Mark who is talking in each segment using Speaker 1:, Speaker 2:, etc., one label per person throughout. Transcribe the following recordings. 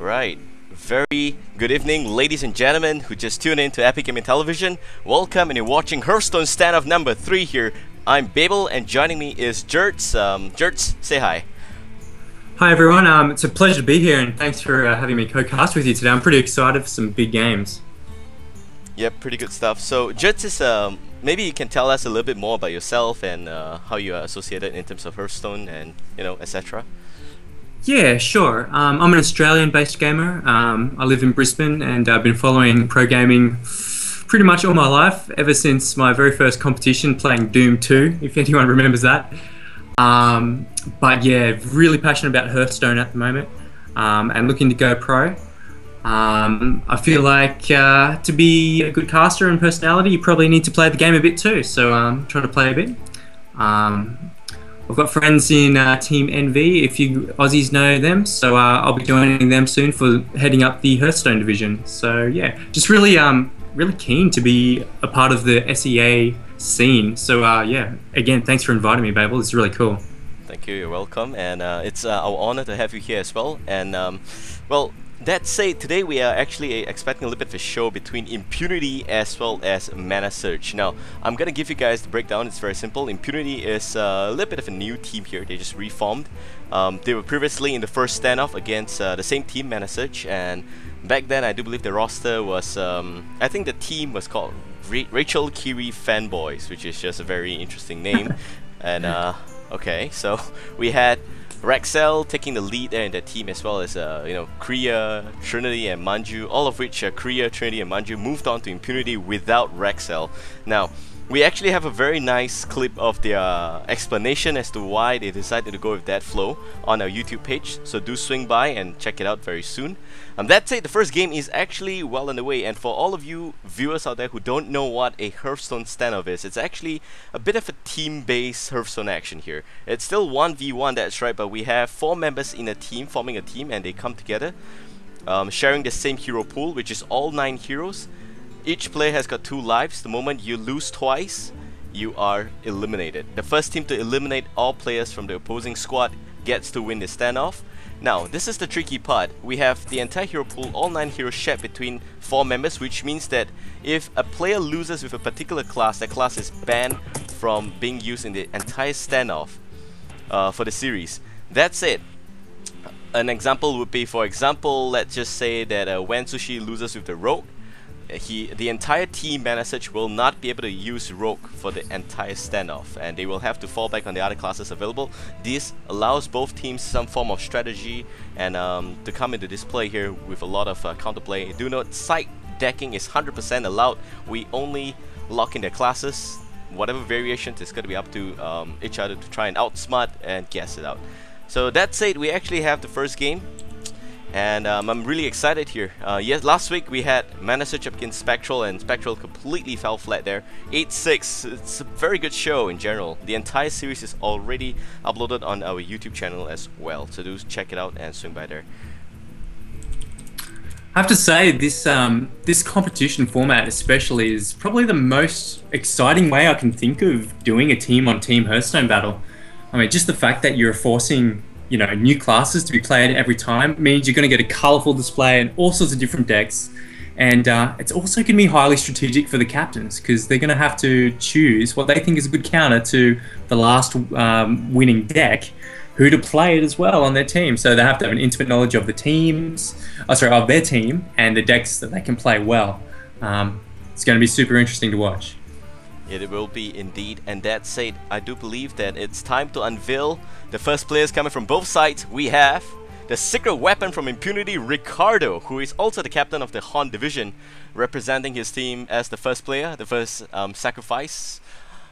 Speaker 1: Right. Very good evening, ladies and gentlemen who just tuned in to Epic Gaming Television. Welcome, and you're watching Hearthstone Standoff number 3 here. I'm Babael, and joining me is Jerds. Jerds, say hi.
Speaker 2: Hi everyone, it's a pleasure to be here, and thanks for having me co-cast with you today. I'm pretty excited for some big games.
Speaker 1: Yep, pretty good stuff. So Jerds is, maybe you can tell us a little bit more about yourself and how you are associated in terms of Hearthstone and, etc.
Speaker 2: Yeah, sure. I'm an Australian-based gamer. I live in Brisbane, and I've been following pro gaming pretty much all my life, ever since my very first competition playing Doom 2, if anyone remembers that. But yeah, really passionate about Hearthstone at the moment, and looking to go pro. I feel like to be a good caster and personality, you probably need to play the game a bit too, so try to play a bit. I've got friends in Team NV, if you Aussies know them, so I'll be joining them soon for heading up the Hearthstone division. So yeah, just really really keen to be a part of the SEA scene. So yeah, again, thanks for inviting me, Babael. It's really cool.
Speaker 1: Thank you, you're welcome, and it's our honor to have you here as well. And well, that said, today we are actually expecting a little bit of a show between Impunity as well as ManaSurge. Now, I'm gonna give you guys the breakdown. It's very simple. Impunity is a little bit of a new team here. They just reformed. They were previously in the first standoff against the same team, ManaSurge, and back then I do believe the roster was, I think the team was called Rachel Kiri Fanboys, which is just a very interesting name. And okay, so we had Rexel taking the lead there in the team, as well as Kriya, Trinity, and Manju. All of which Kriya, Trinity, and Manju moved on to Impunity without Rexel. Now, we actually have a very nice clip of their explanation as to why they decided to go with that flow on our YouTube page, so do swing by and check it out very soon. That said, the first game is actually well underway, and for all of you viewers out there who don't know what a Hearthstone Standoff is, it's actually a bit of a team-based Hearthstone action here. It's still 1v1, that's right, but we have 4 members in a team, forming a team, and they come together, sharing the same hero pool, which is all 9 heroes. Each player has got 2 lives. The moment you lose twice, you are eliminated. The first team to eliminate all players from the opposing squad gets to win the standoff. Now, this is the tricky part. We have the entire hero pool, all 9 heroes shared between 4 members, which means that if a player loses with a particular class, that class is banned from being used in the entire standoff for the series. That's it. An example would be, for example, let's just say that when Sushi loses with the Rogue, the entire team ManaSurge will not be able to use Rogue for the entire standoff, and they will have to fall back on the other classes available. This allows both teams some form of strategy and to come into display here with a lot of counterplay. Do note, side decking is 100% allowed. We only lock in their classes. Whatever variations, it's going to be up to each other to try and outsmart and guess it out. So that said, we actually have the first game. And I'm really excited here. Yes, last week we had ManaSurge up against Spectral, and Spectral completely fell flat there. 8-6. It's a very good show in general. The entire series is already uploaded on our YouTube channel as well, so do check it out and swing by there.
Speaker 2: I have to say, this competition format especially is probably the most exciting way I can think of doing a team-on-team Hearthstone battle. I mean, just the fact that you're forcing new classes to be played every time means you're going to get a colourful display and all sorts of different decks, and it's also going to be highly strategic for the captains, because they're going to have to choose what they think is a good counter to the last winning deck, who to play it as well on their team. So they have to have an intimate knowledge of the teams, of their team, and the decks that they can play well. It's going to be super interesting to watch.
Speaker 1: It will be indeed, and that said, I do believe that it's time to unveil the first players coming from both sides. We have the secret weapon from Impunity, Rickardo, who is also the captain of the Han division, representing his team as the first player, the first sacrifice.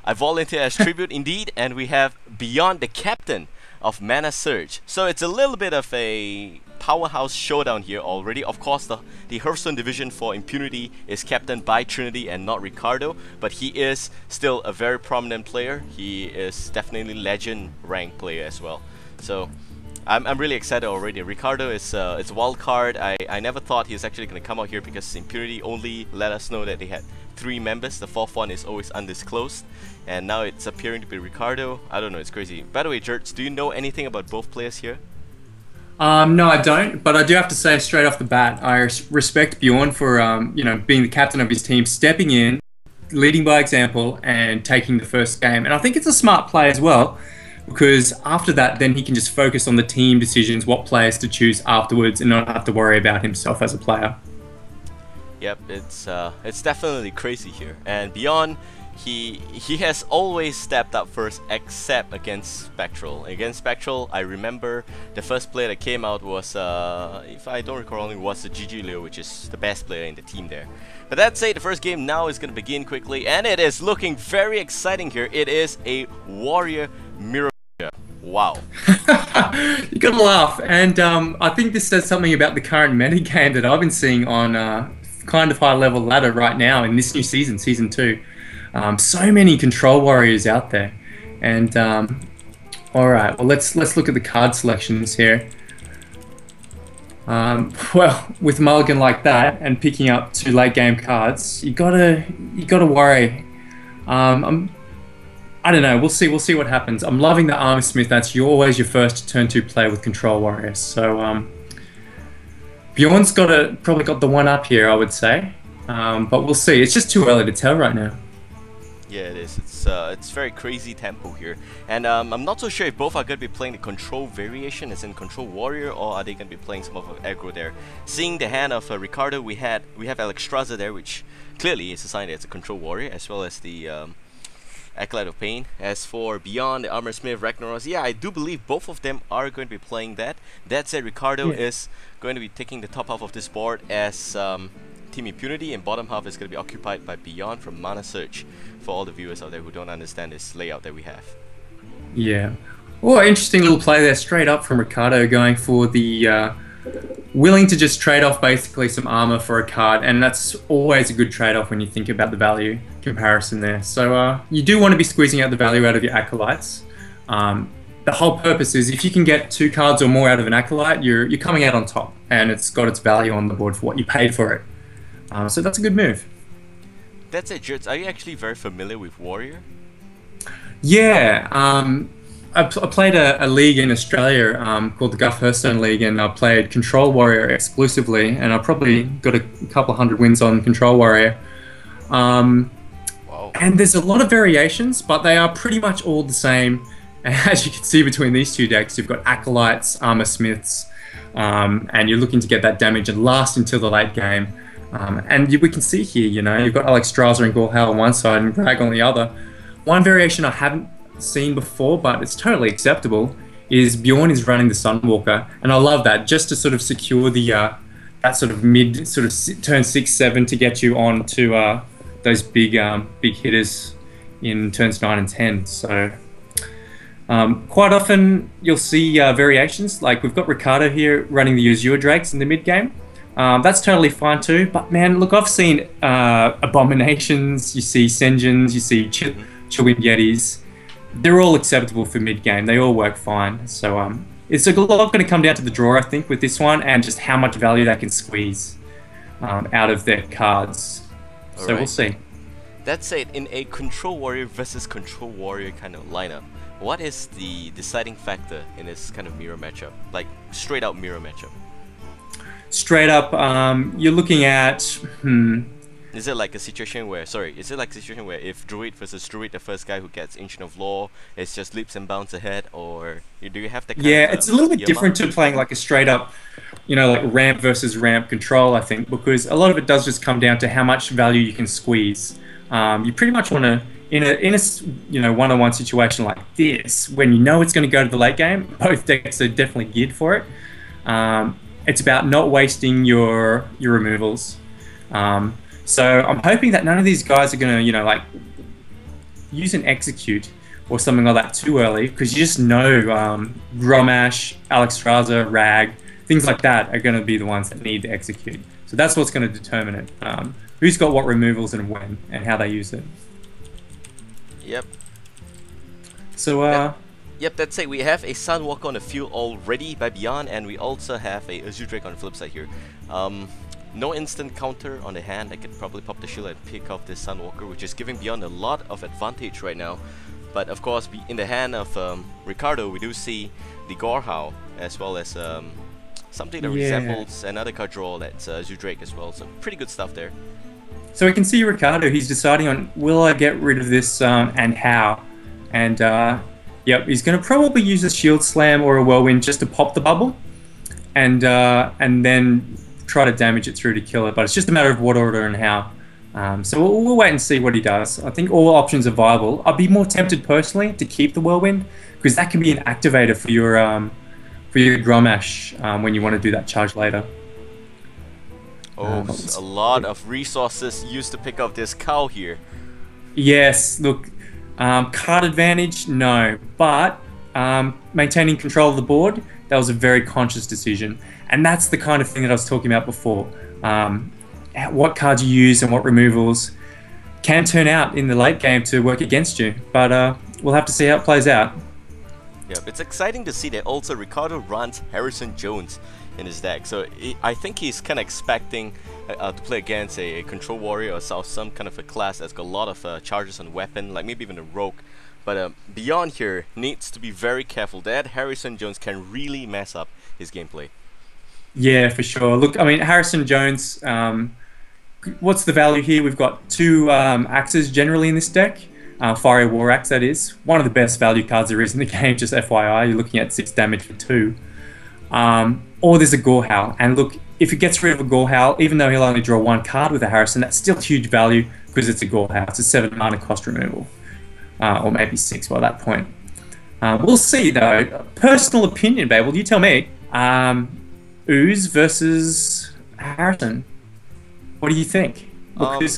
Speaker 1: I volunteer as tribute indeed, and we have Bj0rn, the captain of ManaSurge. So it's a little bit of a powerhouse showdown here already. Of course, the Hearthstone division for Impunity is captained by Trinity and not Rickardo, but he is still a very prominent player. He is definitely legend rank player as well. So I'm really excited already. Rickardo is it's a wild card. I never thought he was actually going to come out here, because Impunity only let us know that they had 3 members. The 4th one is always undisclosed, and now it's appearing to be Rickardo. I don't know, it's crazy. By the way, Jerds, do you know anything about both players here?
Speaker 2: No, I don't. But I do have to say straight off the bat, I respect Bjorn for being the captain of his team, stepping in, leading by example, and taking the first game. And I think it's a smart play as well, because after that, then he can just focus on the team decisions, what players to choose afterwards, and not have to worry about himself as a player.
Speaker 1: Yep, it's definitely crazy here. And Bjorn, he has always stepped up first, except against Spectral. Against Spectral, I remember the first player that came out was, if I don't recall wrong, was the Bj0rn, which is the best player in the team there. But that said, the first game now is going to begin quickly, and it is looking very exciting here. It is a Warrior mirror. Wow.
Speaker 2: You gotta laugh, and I think this says something about the current meta game that I've been seeing on kind of high level ladder right now in this new season, Season 2. So many control warriors out there, and all right. Well, let's look at the card selections here. Well, with mulligan like that and picking up 2 late game cards, you gotta worry. I don't know. We'll see what happens. I'm loving the Armor Smith. That's always your first turn 2 play with control warriors. So Bjorn's probably got the one up here, I would say. But we'll see. It's just too early to tell right now.
Speaker 1: Yeah, it is. It's very crazy tempo here, and I'm not so sure if both are going to be playing the control variation, as in control warrior, or are they going to be playing some of the aggro there. Seeing the hand of Rickardo, we have Alexstrasza there, which clearly is a sign that it's a control warrior, as well as the Acolyte of Pain. As for Bjorn, the Armor Smith, Ragnaros, yeah, I do believe both of them are going to be playing that. That said, Rickardo is going to be taking the top half of this board as Team Impunity, and bottom half is going to be occupied by Bjorn from ManaSurge, for all the viewers out there who don't understand this layout that we have.
Speaker 2: Yeah. Oh, interesting little play there, straight up from Rickardo, going for the willing to just trade off basically some armor for a card, and that's always a good trade-off when you think about the value comparison there. So you do want to be squeezing out the value out of your acolytes. The whole purpose is if you can get 2 cards or more out of an acolyte, you're coming out on top, and it's got its value on the board for what you paid for it. So that's a good move.
Speaker 1: That's it, Jerds. Are you actually very familiar with Warrior?
Speaker 2: Yeah, I played a league in Australia called the Hearthstone League, and I played Control Warrior exclusively, and I probably got a couple of 100 wins on Control Warrior.
Speaker 1: Wow.
Speaker 2: And there's a lot of variations, but they are pretty much all the same. As you can see between these 2 decks, you've got Acolytes, Armor Smiths, and you're looking to get that damage and last until the late game. And we can see here, you've got Alexstrasza and Gorhal on one side and Greg on the other. One variation I haven't seen before, but it's totally acceptable, is Bjorn is running the Sunwalker, and I love that, just to sort of secure the that sort of mid sort of turn 6-7 to get you on to those big hitters in turns 9 and 10. So quite often you'll see variations, like we've got Rickardo here running the Azure Drakes in the mid game. That's totally fine too, but man, look, I've seen Abominations, you see Senjins, you see Chillwind Yetis. They're all acceptable for mid-game. They all work fine. So it's a lot going to come down to the draw, I think, with this one, and just how much value they can squeeze out of their cards. So we'll see.
Speaker 1: That said, in a Control Warrior versus Control Warrior kind of lineup, what is the deciding factor in this kind of mirror matchup? Like, straight out mirror matchup.
Speaker 2: Straight up, you're looking at...
Speaker 1: Is it like a situation where, if Druid versus Druid, the first guy who gets Ancient of Law, it's just leaps and bounds ahead, or do you have the kind of,
Speaker 2: it's a little bit different to playing like a straight up, like ramp versus ramp control, I think, because a lot of it does just come down to how much value you can squeeze. You pretty much want to, in a one-on-one situation like this, when you know it's going to go to the late game, both decks are definitely geared for it. It's about not wasting your removals. So I'm hoping that none of these guys are going to, like, use an execute or something like that too early, because you just know Gromash, Alexstrasza, Rag, things like that are going to be the ones that need to execute. So that's what's going to determine it. Who's got what removals and when, and how they use it.
Speaker 1: Yep.
Speaker 2: So,
Speaker 1: Yep, that's it. We have a Sunwalker on the field already by Bjorn, and we also have a Azure Drake on the flip side here. No instant counter on the hand. I could probably pop the shield and pick off this Sunwalker, which is giving Bjorn a lot of advantage right now. But of course, in the hand of Rickardo, we do see the Gorhal, as well as something that
Speaker 2: Yeah.
Speaker 1: resembles another card draw that's Bj0rn as well. So pretty good stuff there.
Speaker 2: So we can see Rickardo, he's deciding on, will I get rid of this and how? And yep, he's going to probably use a Shield Slam or a Whirlwind just to pop the bubble and then try to damage it through to kill it. But it's just a matter of what order and how. So we'll wait and see what he does. I think all options are viable. I'd be more tempted personally to keep the Whirlwind because that can be an activator for your Grommash when you want to do that charge later.
Speaker 1: Oh, a lot of resources used to pick up this cow here.
Speaker 2: Yes, look, card advantage, no, but maintaining control of the board, that was a very conscious decision. And that's the kind of thing that I was talking about before. What cards you use and what removals can turn out in the late game to work against you, but we'll have to see how it plays out.
Speaker 1: Yeah, it's exciting to see that also Rickardo runs Harrison Jones in his deck, so I think he's kind of expecting to play against a control warrior or some kind of a class that's got a lot of charges on weapon, like maybe even a rogue. But beyond here, needs to be very careful. That Harrison Jones can really mess up his gameplay. Yeah,
Speaker 2: for sure. Look, I mean, Harrison Jones, what's the value here? We've got 2 axes generally in this deck. Fiery War Axe, that is. One of the best value cards there is in the game, just FYI. You're looking at 6 damage for 2. Or there's a Gorehowl. And look, if it gets rid of a Gorehowl, even though he'll only draw 1 card with a Harrison, that's still huge value because it's a Gorehowl. It's a 7 mana cost removal. Or maybe 6 by that point. We'll see, though. Personal opinion, Babel, you tell me. Ooze versus Harrison. What do you think? Because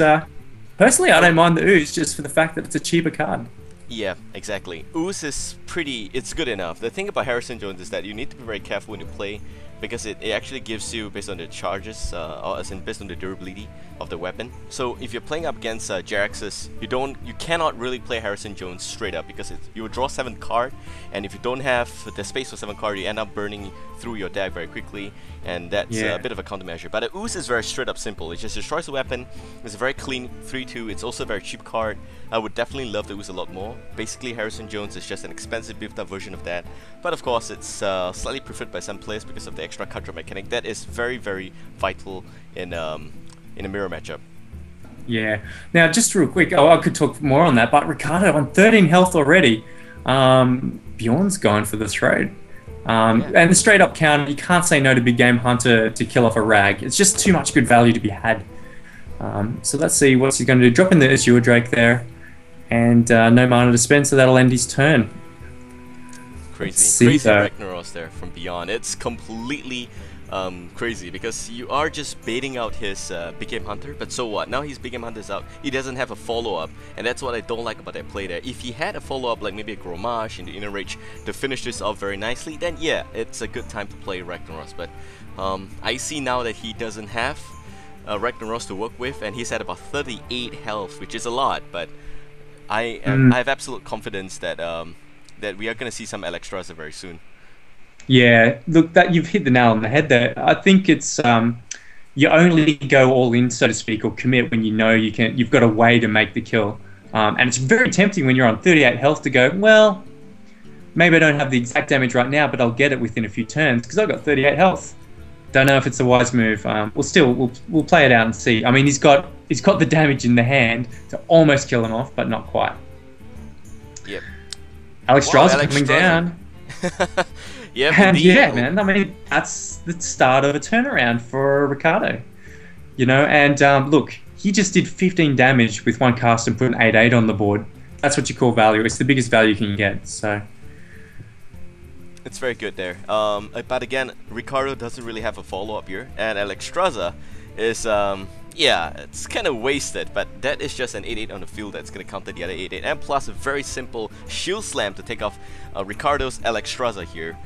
Speaker 2: personally, I don't mind the Ooze just for the fact that it's a cheaper card.
Speaker 1: Yeah, exactly. Ooze is it's good enough. The thing about Harrison Jones is that you need to be very careful when you play, because it actually gives you, based on the charges, or as in based on the durability of the weapon. So if you're playing up against Jerax's, you cannot really play Harrison Jones straight up, because you will draw 7 card, and if you don't have the space for 7 card, you end up burning through your deck very quickly, and that's a bit of a countermeasure. But the Ooze is very straight up simple. It just destroys the weapon. It's a very clean 3/2. It's also a very cheap card. I would definitely love the Ooze a lot more. Basically, Harrison Jones is just an expensive beefed up version of that. But of course, it's slightly preferred by some players because of the extra card draw mechanic. That is very, very vital in a mirror matchup.
Speaker 2: Yeah. Now, just real quick, I could talk more on that, but Rickardo on 13 health already. Bj0rn's going for the throat. And the straight up counter, you can't say no to Big Game Hunter to kill off a rag. It's just too much good value to be had. So let's see what he's going to do. Drop in the Bj0rn there, and no mana to spend, so that'll end his turn.
Speaker 1: Crazy Ragnaros there from Bj0rn. It's completely crazy, because you are just baiting out his Big Game Hunter, but so what? Now his Big Game Hunter's out. He doesn't have a follow-up, and that's what I don't like about that play there. If he had a follow-up, like maybe a Grommash in the inner range to finish this off very nicely, then yeah, it's a good time to play Ragnaros. But I see now that he doesn't have Ragnaros to work with, and he's at about 38 health, which is a lot, but I have absolute confidence that that we are going to see some Alexstrasza very soon.
Speaker 2: Yeah, look, that you've hit the nail on the head there. I think it's you only go all in, so to speak, or commit when you know you've got a way to make the kill. And it's very tempting when you're on 38 health to go, well, maybe I don't have the exact damage right now, but I'll get it within a few turns because I've got 38 health. Don't know if it's a wise move. We'll play it out and see. I mean, he's got the damage in the hand to almost kill him off, but not quite.
Speaker 1: Yep.
Speaker 2: Alexstrasza coming down.
Speaker 1: Yeah,
Speaker 2: and yeah, man. I mean, that's the start of a turnaround for Rickardo. You know, and look, he just did 15 damage with 1 cast and put an 8/8 on the board. That's what you call value. It's the biggest value you can get. So
Speaker 1: it's very good there. But again, Rickardo doesn't really have a follow-up here, and Alexstrasza is yeah, it's kind of wasted, but that is just an 8/8 on the field that's going to counter the other 8/8, and plus a very simple shield slam to take off Rickardo's Alexstrasza here.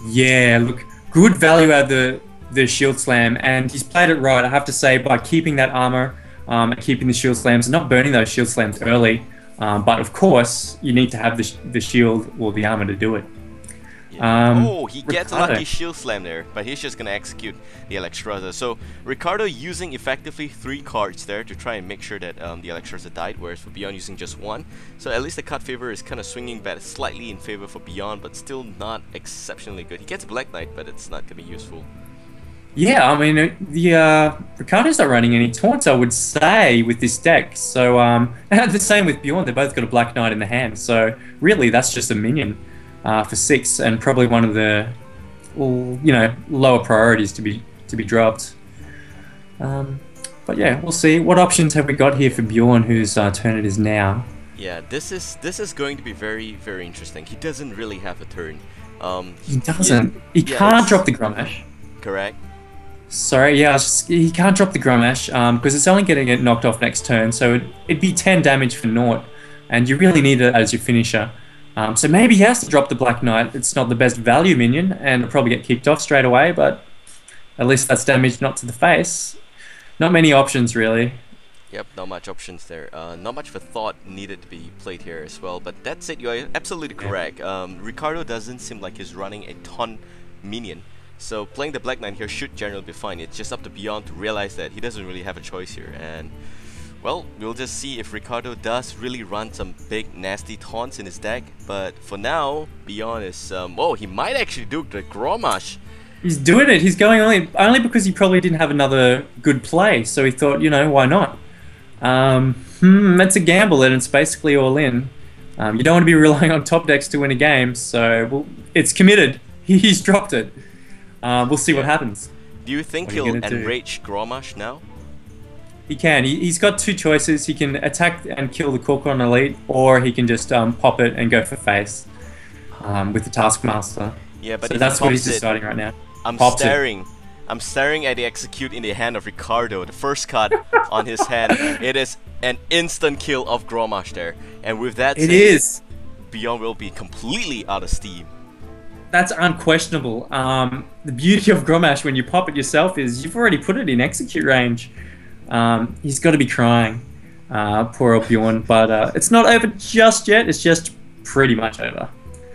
Speaker 2: Yeah, look, good value out of the shield slam, and he's played it right, I have to say, by keeping that armor and keeping the shield slams, and not burning those shield slams early. But of course, you need to have the shield or the armor to do it.
Speaker 1: Oh, he gets a
Speaker 2: Rickardo.
Speaker 1: lucky shield slam there, but he's just gonna execute the Electroza. So Rickardo using effectively 3 cards there to try and make sure that the Electroza died, whereas for Bj0rn using just 1. So at least the card favor is kind of swinging back slightly in favor for Bj0rn, but still not exceptionally good. He gets Black Knight, but it's not gonna be useful.
Speaker 2: Yeah, I mean, the Rickardo's not running any taunts, I would say, with this deck. So, and the same with Bj0rn, they both got a Black Knight in the hand. So, really, that's just a minion for 6, and probably one of the, lower priorities to be dropped. But yeah, we'll see. What options have we got here for Bj0rn, whose turn it is now?
Speaker 1: Yeah, this is going to be very, very interesting. He doesn't really have a turn.
Speaker 2: He doesn't. He can't drop the Grommash.
Speaker 1: Correct.
Speaker 2: Sorry, yeah, he can't drop the Grommash because it's only getting it knocked off next turn, so it'd be 10 damage for naught, and you really need it as your finisher. So maybe he has to drop the Black Knight. It's not the best value minion, and it'll probably get kicked off straight away, but at least that's damage not to the face. Not many options, really.
Speaker 1: Yep, not much options there. Not much for thought needed to be played here as well, but that's it, you're absolutely correct. Rickardo doesn't seem like he's running a ton minion. So playing the Black Knight here should generally be fine. It's just up to Bj0rn to realize that he doesn't really have a choice here. And, well, we'll just see if Rickardo does really run some big nasty taunts in his deck. But for now, Bj0rn is... oh, he might actually do the Grommash.
Speaker 2: He's doing it. He's going only because he probably didn't have another good play. So he thought, why not? That's a gamble, and it's basically all in. You don't want to be relying on top decks to win a game. So it's committed. He's dropped it. We'll see what happens.
Speaker 1: Do you think he'll enrage Grommash now?
Speaker 2: He can. He's got 2 choices. He can attack and kill the Corcoran Elite, or he can just pop it and go for face with the Taskmaster.
Speaker 1: Yeah, but
Speaker 2: so that's what he's deciding right now.
Speaker 1: I'm staring at the execute in the hand of Rickardo, the first card on his hand. It is an instant kill of Grommash there, and with that, Bj0rn will be completely out of steam.
Speaker 2: That's unquestionable. The beauty of Grommash when you pop it yourself is you've already put it in execute range. He's got to be crying, poor old Bj0rn, but it's not over just yet. It's just pretty much over.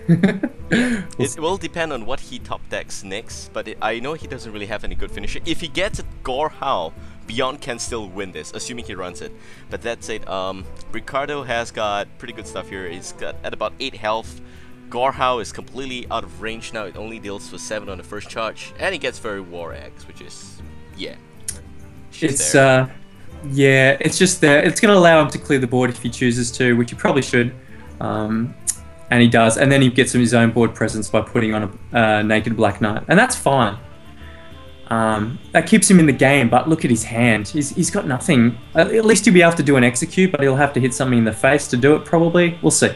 Speaker 1: It will depend on what he top decks next, but I know he doesn't really have any good finisher. If he gets a Gore Howl, Bj0rn can still win this, assuming he runs it. But that's it. Rickardo has got pretty good stuff here. He's got at about 8 health. Gore Howl is completely out of range now. It only deals for 7 on the first charge, and he gets very War Axe, which is it's it's just there. It's going to allow him to clear the board if he chooses to, which he probably should, and he does. And then he gets his own board presence by putting on a naked Black Knight, and that's fine. That keeps him in the game. But look at his hand. He's got nothing. At least he'll be able to do an execute, but he'll have to hit something in the face to do it. Probably. We'll see.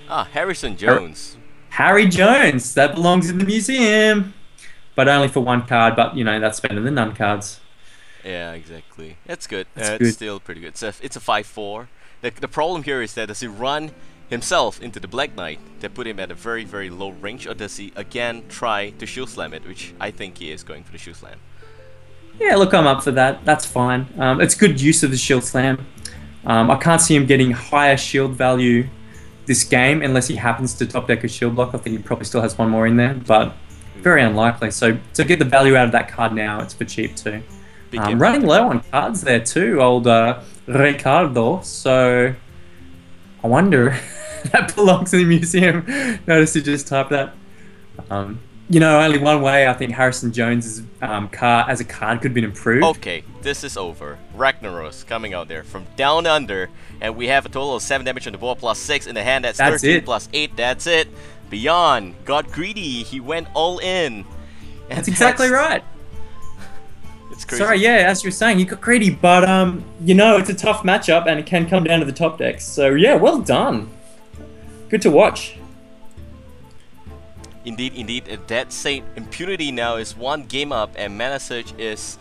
Speaker 1: Ah, Harrison Jones.
Speaker 2: Harry Jones, that belongs in the museum, but only for 1 card. But that's better than none cards.
Speaker 1: Yeah, exactly. That's good.
Speaker 2: Good.
Speaker 1: It's still pretty good. It's a 5/4. The problem here is that does he run himself into the Black Knight that put him at a very, very low range, or does he again try to shield slam it, which I think he is going for the shield slam.
Speaker 2: Yeah, look, I'm up for that. That's fine. It's good use of the shield slam. I can't see him getting higher shield value this game unless he happens to top deck a shield block. I think he probably still has 1 more in there, but very unlikely. So to get the value out of that card now, it's for cheap too. Running low on cards there too, old Rickardo. So I wonder if that belongs in the museum. Notice you just typed that. Only one way I think Harrison Jones' card as a card could have been improved.
Speaker 1: Okay, this is over. Ragnaros coming out there from down under, and we have a total of 7 damage on the board plus 6 in the hand. That's 13 plus 8. That's it. Bj0rn got greedy. He went all in. And
Speaker 2: that's exactly right.
Speaker 1: It's crazy.
Speaker 2: Sorry, yeah, as you were saying, he got greedy, but it's a tough matchup, and it can come down to the top decks. So yeah, well done. Good to watch.
Speaker 1: Indeed, indeed. That said, Impunity now is 1 game up, and ManaSurge is